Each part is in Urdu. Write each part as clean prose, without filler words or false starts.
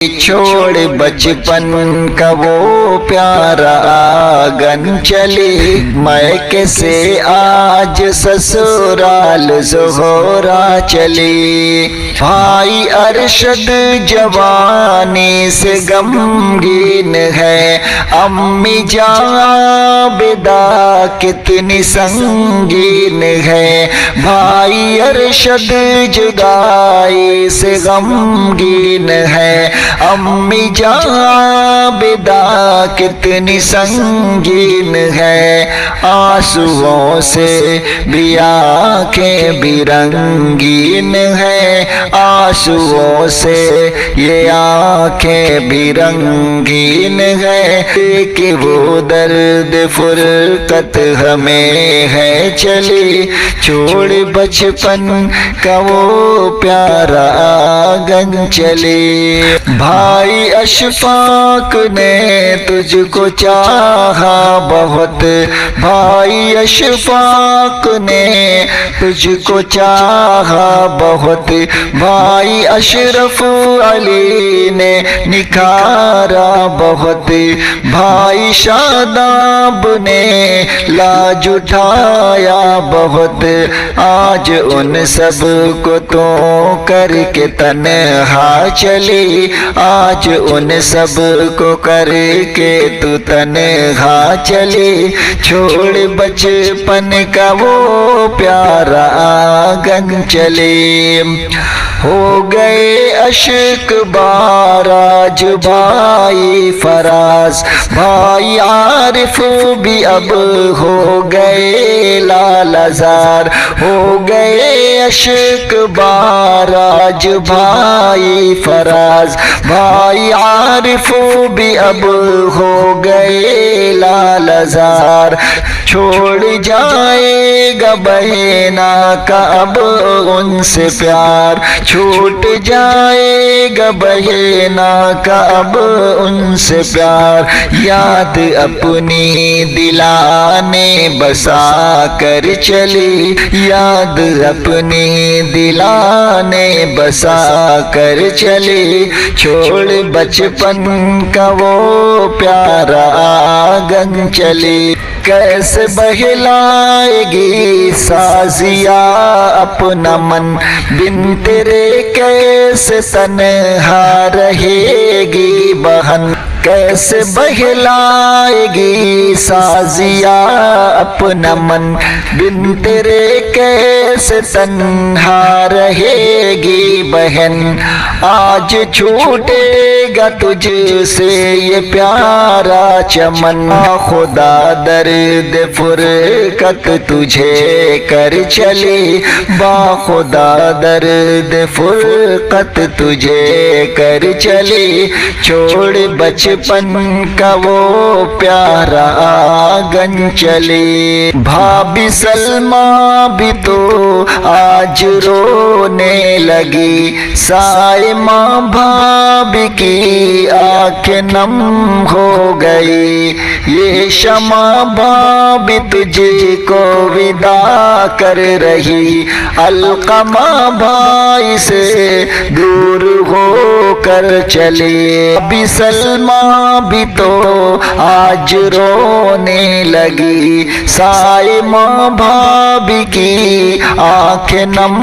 چھوڑ بچپن کا وہ پیارا آنگن چلی، میکے سے آج سسرال زہرا چلی۔ بھائی ارشد جوانی سے غمگین ہے، امی جان بدا کتنی سنگین ہے۔ بھائی ارشد جدائی سے غمگین ہے، امی جان بدا کتنی سنگین ہے۔ آنسوؤں سے بھی آنکھیں بھی رنگین ہے، آنسوؤں سے یہ آنکھیں بھی رنگین ہے۔ کہ وہ درد فرقت ہمیں ہے چلی، چھوڑ بچپن کا وہ پیارا آنگن چلی۔ بھائی اشفاق نے تجھ کو چاہا بہت، بھائی اشفاق نے تجھ کو چاہا بہت، بھائی اشرف علی نے نکھارا بہت، بھائی شاداب نے لاج اٹھایا بہت۔ آج ان سب کو تو کر کے تنہا چلی، آج ان سب کو کر کے تو تنہا چلی، چھوڑ بچپن کا وہ پیارا آنگن چلی۔ ہو گئے اشک باراج بھائی فراز، بھائی عارف بھی اب ہو گئے لالا زار، ہو گئے اشک باراج بھائی فراز، بھائی عارف بھی اب ہو گئے لالا زار۔ چھوڑ جائے گا بہنا کا اب ان سے پیار، چھوٹ جائے گا بہنا کا اب ان سے پیار۔ یاد اپنی دلانے بسا کر چلی، یاد اپنی دلانے بسا کر چلی، چھوڑ بچپن کا وہ پیارا آنگن چلی۔ کیسے بہلائے گی سازیا اپنا من، بن تیرے کیسے تنہا رہے گی بہن، کیسے بہلائے گی سازیا اپنا من، بن تیرے کیسے تنہا رہے گی بہن۔ آج چھوٹے گا تجھ سے یہ پیارا چمن، خدا درد فرقت تجھے کر چلی، با خدا درد فرقت تجھے کر چلی، چھوڑ بچپن کا وہ پیارا آنگن چلی۔ بھابی سلمہ بھی تو آج رونے لگی، سائمہ بھابی کی آنکھیں نم ہو گئی، یہ شمع بھابی تجھ کو ودا کر رہی، علقمہ بھائی سے دور ہو کر چلی۔ ابھی سلمہ بھی تو آج رونے لگی، سائمہ بھابی کی آنکھیں نم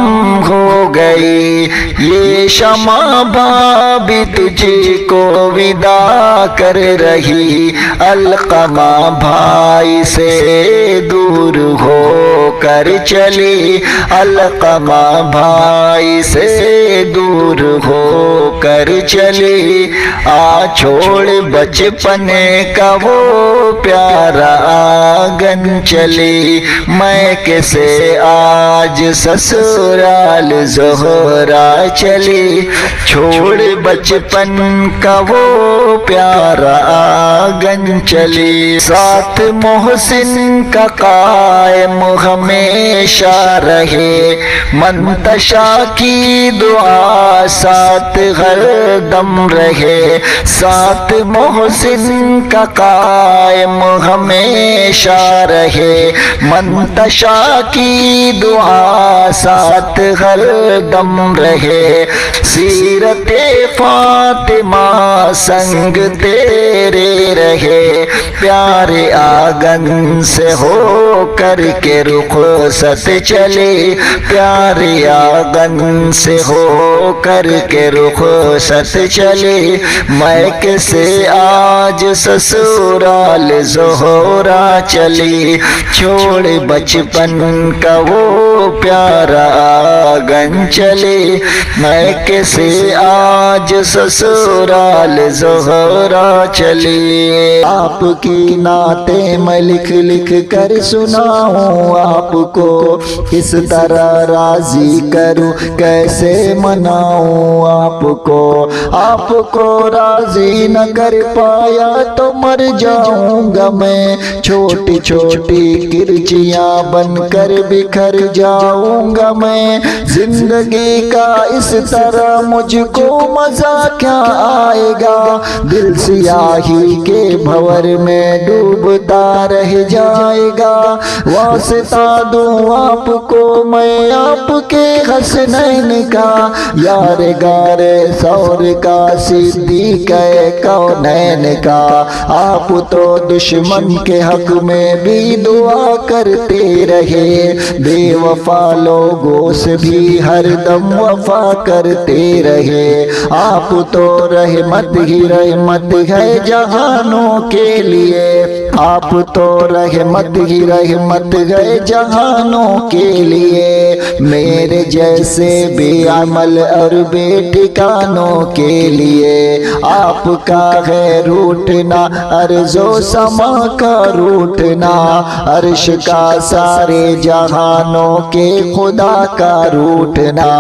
ہو گئی، یہ شمع بھابی تجھ کو ودا کر رہی، علقمہ بھائی سے دور ہو کر چلی، علقمہ بھائی سے دور ہو کر چلی۔ چھوڑ بچپن کا وہ پیارا آنگن چلی، میکے سے آج سسرال زہرا چلی، چھوڑ بچپن کا وہ پیارا آنگن چلی۔ ساتھ محسن کا قائم ہمیشہ رہے، منتشا کی دعا ساتھ ہر دم رہے، ساتھ محسن کا قائم ہمیشہ رہے، منتشا کی دعا ساتھ ہر دم رہے، سیرت فاطمہ سنگ تیرے رہے، پیارے آنگن سے ہو کر کے رخصت چلے، پیارے آنگن سے ہو کر کے رخصت چلے، میکے سے آج سسرال زہرا چلی، چھوڑ بچپن کا وہ پیارا آنگن چلے، میکے سے آج سسرال زہرا چلی۔ آپ کی نعتیں میں لکھ لکھ کر سناؤں آپ کو، کس طرح راضی کروں کیسے مناؤں آپ کو راضی نہ کر پایا تو مر جاؤں گا میں، چھوٹی چھوٹی کرچیاں بن کر بکھر جاؤں گا میں، زندگی کا اس طرح مجھ کو مزہ کیا آئے گا، دل سیاہی کے بھور میں ڈوبتا رہ جائے گا، واسطہ دوں آپ کو میں آپ کے حسنین کا، یار غار ثور کا صدیق کونین کا، آپ تو دشمن کے حق میں بھی دعا کرتے رہے، بے وفا لوگوں سے بھی ہر دم وفا کرتے رہے، آپ تو رحمت ہی رحمت ہے جہانوں کے لیے، آپ تو رحمت ہی رحمت ہے جہانوں کے لیے، میرے جیسے بے عمل اور بے ٹھکانوں کے لیے، آپ کا ہے روٹنا ارض و سما کا روٹنا، عرش کا سارے جہانوں کے خدا کا روٹنا،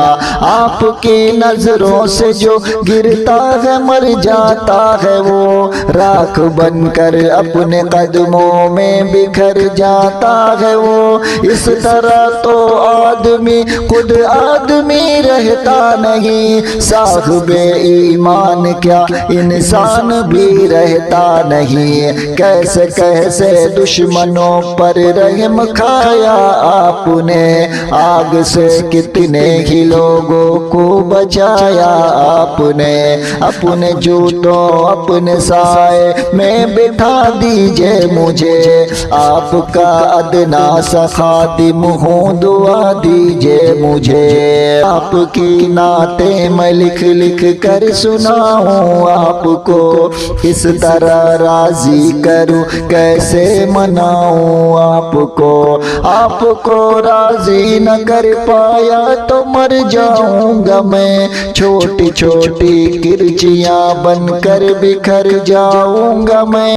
آپ کی نظروں سے جو گرتا ہے مر جاتا ہے وہ، راکھ بن کر اپنے قدموں میں بکھر جاتا ہے وہ، اس طرح تو آدمی خود آدمی رہتا نہیں، صاحب ایمان کیا انسان بھی رہتا نہیں، کیسے کیسے دشمنوں پر رحم کھایا آپ نے، آگ سے کتنے ہی لوگوں کو بچایا آپ نے، اپنے جوتوں اپنے سائے میں بٹھا دیجئے مجھے، آپ کا ادنا سا خادم ہوں دعا دیجئے مجھے، آپ کی نعتیں میں لکھ لکھ کر سناؤں آپ کو، کس طرح راضی کروں کیسے مناؤں آپ کو راضی نہ کر پایا تو مر جاؤں گا میں، چھوٹی چھوٹی کرچیاں بن کر بکھر جاؤں گا میں۔